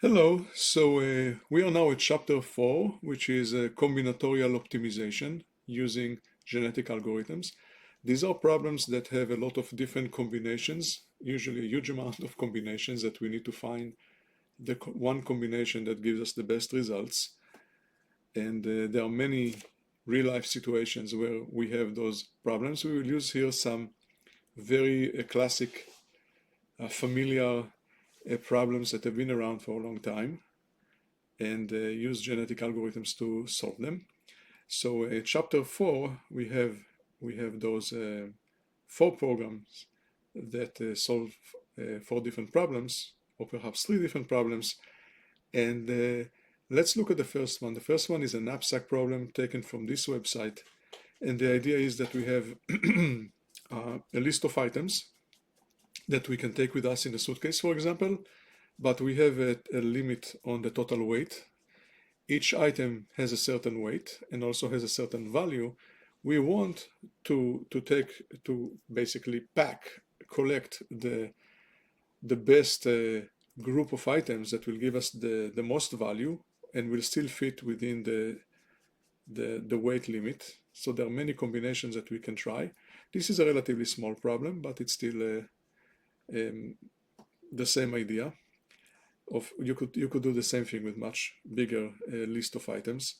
Hello, we are now at chapter 4, which is combinatorial optimization using genetic algorithms. These are problems that have a lot of different combinations, usually a huge amount of combinations that we need to find the one combination that gives us the best results. And there are many real-life situations where we have those problems. We will use here some very classic, familiar problems that have been around for a long time and use genetic algorithms to solve them. So chapter 4, we have those 4 programs that solve 4 different problems, or perhaps 3 different problems. And let's look at the first one. The first one is a knapsack problem taken from this website. And the idea is that we have a list of items that we can take with us in a suitcase, for example, but we have a limit on the total weight. Each item has a certain weight and also has a certain value. We want to basically collect the best group of items that will give us the most value and will still fit within the weight limit. So there are many combinations that we can try. This is a relatively small problem, but it's still the same idea. You could do the same thing with much bigger list of items.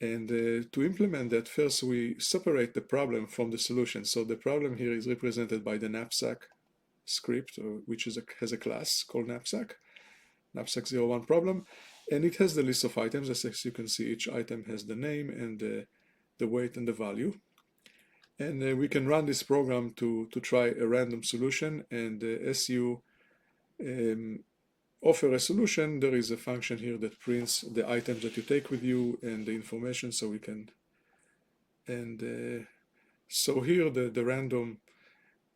And to implement that, first we separate the problem from the solution. So the problem here is represented by the knapsack script, which has a class called knapsack 01 problem, and it has the list of items. As you can see, each item has the name and the weight and the value. And we can run this program to try a random solution, and as you offer a solution, there is a function here that prints the items that you take with you and the information, so we can, and so here the random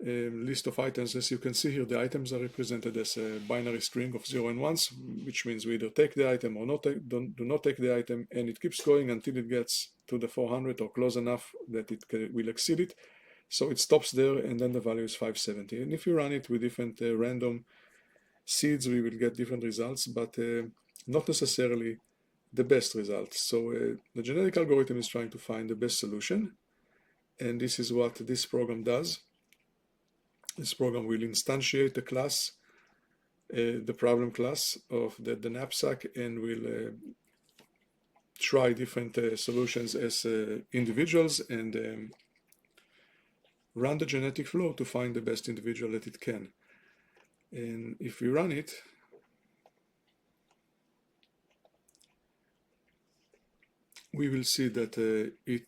list of items, as you can see here, the items are represented as a binary string of 0 and 1s, which means we either take the item or do not take the item, and it keeps going until it gets to the 400 or close enough that it will exceed it. So it stops there, and then the value is 570. And if you run it with different random seeds, we will get different results, but not necessarily the best results. So the genetic algorithm is trying to find the best solution, and this is what this program does. This program will instantiate the class, the problem class of the knapsack, and will try different solutions as individuals, and run the genetic flow to find the best individual that it can. And if we run it, we will see that it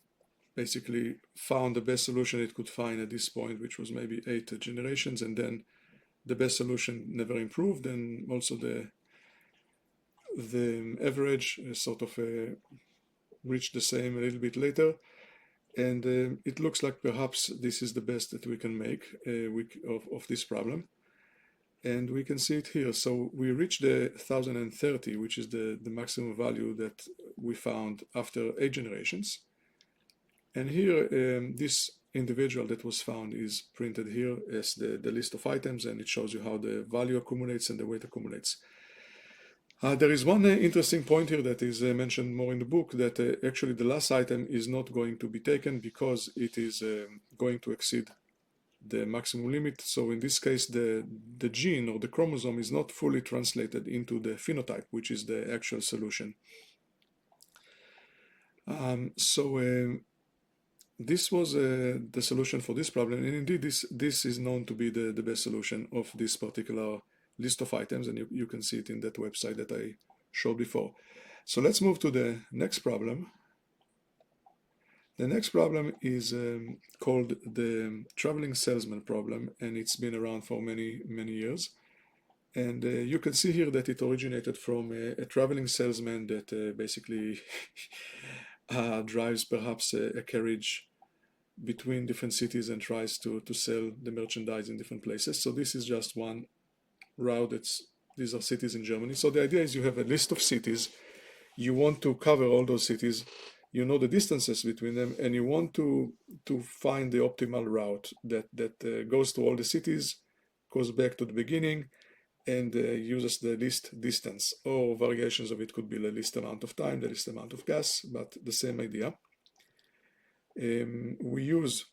basically found the best solution it could find at this point, which was maybe 8 generations, and then the best solution never improved, and also the average sort of reached the same a little bit later. And it looks like perhaps this is the best that we can make of this problem. And we can see it here. So we reached the 1030, which is the maximum value that we found after 8 generations. And here, this individual that was found is printed here as the list of items, and it shows you how the value accumulates and the weight accumulates. There is one interesting point here that is mentioned more in the book, that actually the last item is not going to be taken because it is going to exceed the maximum limit. So in this case, the gene or the chromosome is not fully translated into the phenotype, which is the actual solution. This was the solution for this problem, and indeed this is known to be the best solution of this particular list of items, and you can see it in that website that I showed before. So let's move to the next problem. The next problem is called the traveling salesman problem, and it's been around for many years. And you can see here that it originated from a traveling salesman that basically drives perhaps a carriage between different cities and tries to sell the merchandise in different places. So this is just one route. These are cities in Germany. So the idea is you have a list of cities. You want to cover all those cities. You know the distances between them, and you want to find the optimal route that goes to all the cities, goes back to the beginning, and uses the least distance, or variations of it could be the least amount of time, the least amount of gas, but the same idea. We use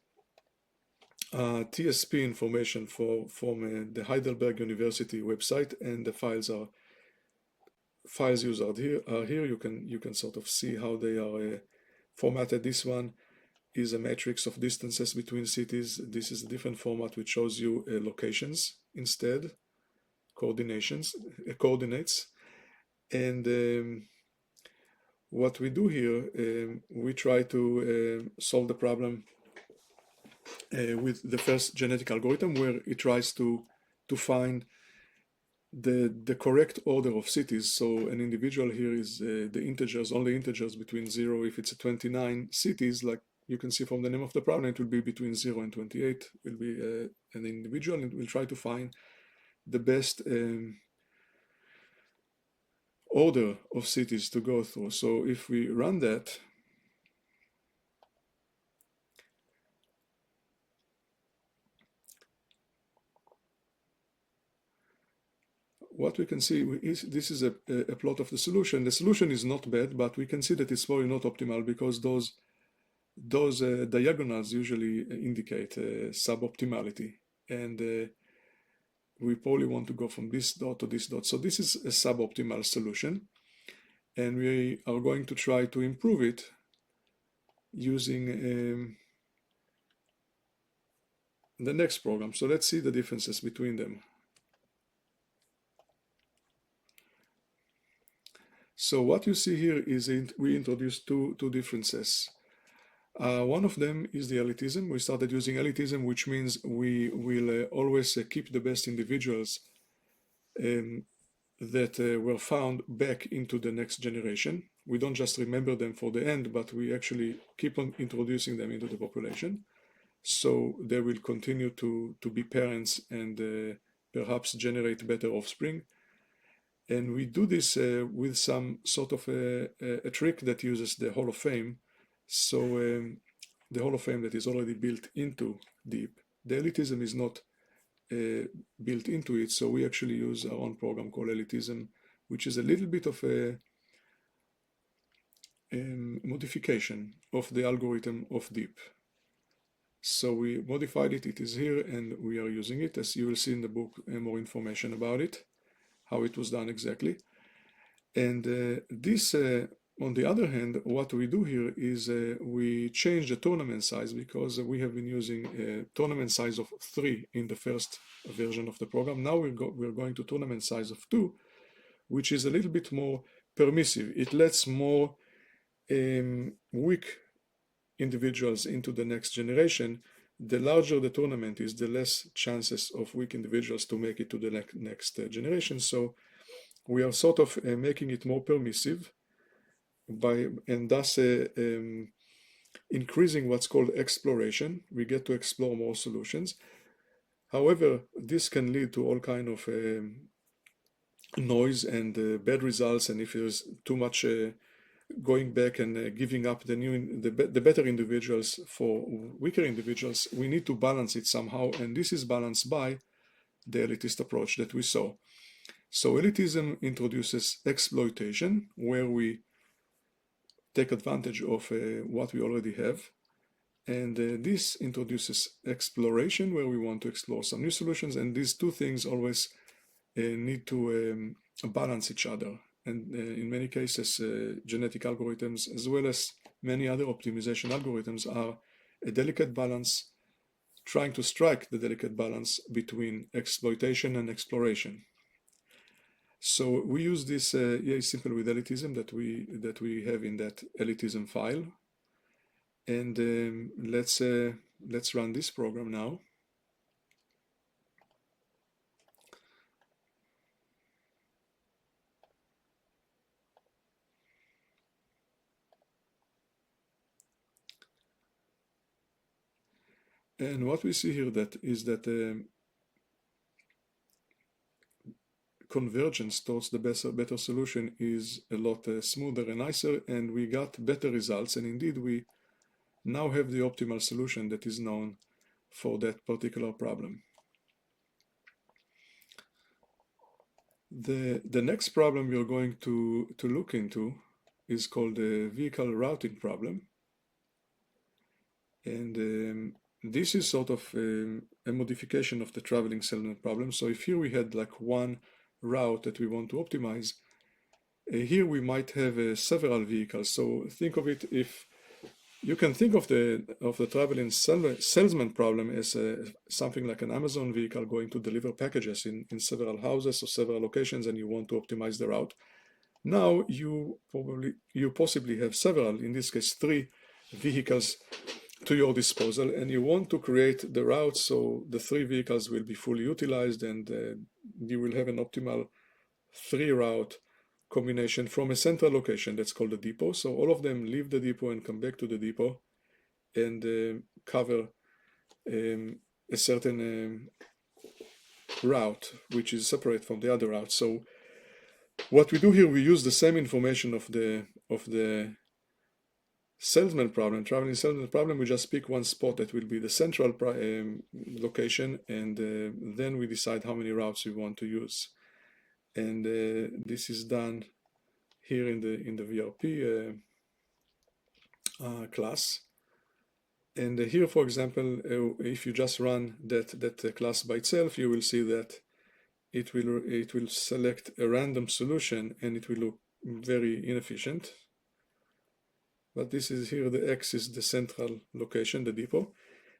TSP information from the Heidelberg University website, and the files used are here. You can sort of see how they are formatted. This one is a matrix of distances between cities. This is a different format which shows you locations instead, coordinates. And what we do here, we try to solve the problem with the first genetic algorithm, where it tries to find the correct order of cities. So an individual here is the integers, only integers between 0. If it's a 29 cities, like you can see from the name of the problem, it will be between 0 and 28 will be an individual, and we'll try to find the best order of cities to go through. So if we run that, what we can see is this is a plot of the solution. The solution is not bad, but we can see that it's probably not optimal, because those diagonals usually indicate suboptimality, and we probably want to go from this dot to this dot. So this is a suboptimal solution, and we are going to try to improve it using the next program. So let's see the differences between them. So what you see here is we introduced two differences. One of them is the elitism. We started using elitism, which means we will always keep the best individuals that were found back into the next generation. We don't just remember them for the end, but we actually keep on introducing them into the population. So they will continue to be parents and perhaps generate better offspring. And we do this with some sort of a trick that uses the Hall of Fame. So the Hall of Fame that is already built into DEEP. The elitism is not built into it, so we actually use our own program called elitism, which is a little bit of a modification of the algorithm of DEEP. So we modified it, it is here, and we are using it. As you will see in the book, more information about it, how it was done exactly. And this, on the other hand, what we do here is we change the tournament size, because we have been using a tournament size of 3 in the first version of the program. Now we're going to tournament size of 2, which is a little bit more permissive. It lets more weak individuals into the next generation. The larger the tournament is, the less chances of weak individuals to make it to the next generation. So we are sort of making it more permissive and thus increasing what's called exploration. We get to explore more solutions. However, this can lead to all kind of noise and bad results, and if there's too much going back and giving up the better individuals for weaker individuals, we need to balance it somehow, and this is balanced by the elitist approach that we saw. So elitism introduces exploitation, where we take advantage of what we already have, and this introduces exploration, where we want to explore some new solutions, and these two things always need to balance each other. And in many cases, genetic algorithms, as well as many other optimization algorithms, are a delicate balance, trying to strike the delicate balance between exploitation and exploration. So we use this simple with elitism that we have in that elitism file, and let's run this program now. And what we see here is that convergence towards the better solution is a lot smoother and nicer, and we got better results, and indeed we now have the optimal solution that is known for that particular problem. The next problem we are going to look into is called the vehicle routing problem. And this is sort of a modification of the traveling salesman problem. So if here we had like one route that we want to optimize, here we might have several vehicles. So think of it, if you can think of the traveling salesman problem as something like an Amazon vehicle going to deliver packages in several houses or several locations, and you want to optimize the route. Now you possibly have several, in this case 3 vehicles to your disposal, and you want to create the route so the 3 vehicles will be fully utilized, and you will have an optimal 3 route combination from a central location that's called the depot. So all of them leave the depot and come back to the depot and cover a certain route which is separate from the other route. So what we do here, we use the same information of the salesman problem, traveling salesman problem. We just pick one spot that will be the central location, and then we decide how many routes we want to use. And this is done here in the VRP class. And here, for example, if you just run that class by itself, you will see that it will select a random solution, and it will look very inefficient. But this is here, the X is the central location, the depot.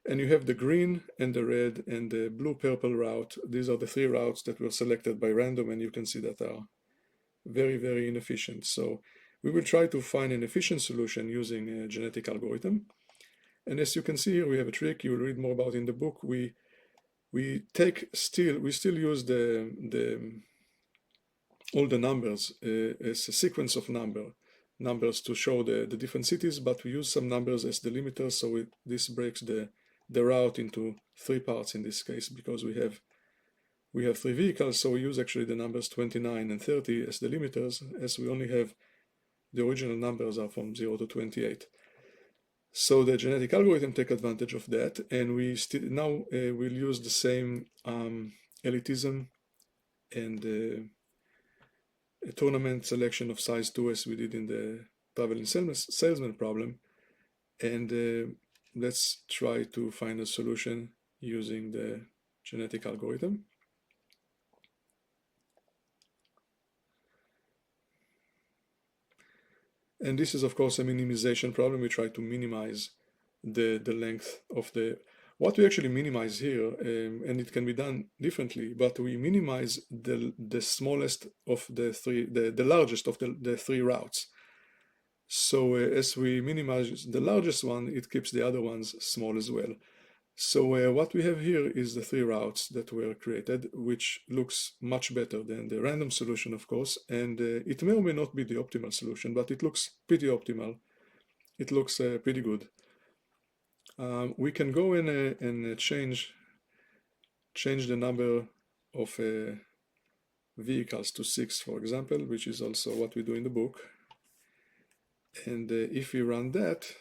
And you have the green and the red and the blue-purple route. These are the 3 routes that were selected by random, and you can see that are very, very inefficient. So we will try to find an efficient solution using a genetic algorithm. And as you can see here, we have a trick you will read more about in the book. We still use all the numbers as a sequence of numbers to show the different cities, but we use some numbers as delimiters, so this breaks the route into 3 parts in this case, because we have 3 vehicles, so we use actually the numbers 29 and 30 as delimiters, as we only have the original numbers are from 0 to 28. So the genetic algorithm take advantage of that, and we now we'll use the same elitism and a tournament selection of size 2 as we did in the traveling salesman problem, and let's try to find a solution using the genetic algorithm. And this is, of course, a minimization problem. We try to minimize the length of what we actually minimize here, and it can be done differently, but we minimize the smallest of the largest of the 3 routes. So as we minimize the largest one, it keeps the other ones small as well. So what we have here is the 3 routes that were created, which looks much better than the random solution, of course, and it may or may not be the optimal solution, but it looks pretty optimal. It looks pretty good. We can go in and change the number of vehicles to 6, for example, which is also what we do in the book. And if we run that,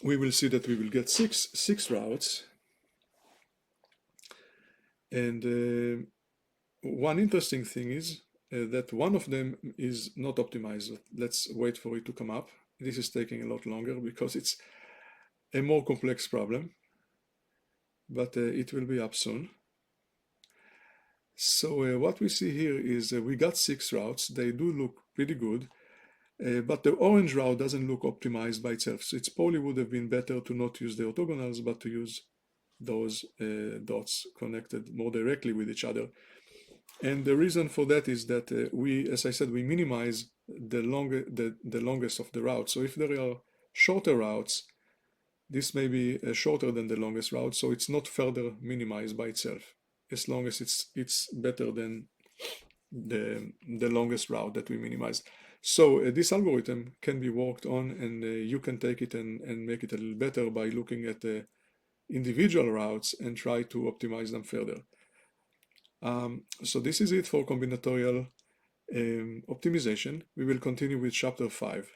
we will see that we will get six routes. And one interesting thing is that one of them is not optimized. Let's wait for it to come up. This is taking a lot longer because it's a more complex problem, but it will be up soon. So what we see here is we got 6 routes. They do look pretty good. But the orange route doesn't look optimized by itself. So it probably would have been better to not use the orthogonals, but to use those dots connected more directly with each other. And the reason for that is that as I said, we minimize the longest of the routes. So if there are shorter routes, this may be shorter than the longest route, so it's not further minimized by itself, as long as it's better than the longest route that we minimize. So this algorithm can be worked on, and you can take it and make it a little better by looking at the individual routes and try to optimize them further. So this is it for combinatorial optimization. We will continue with chapter 5.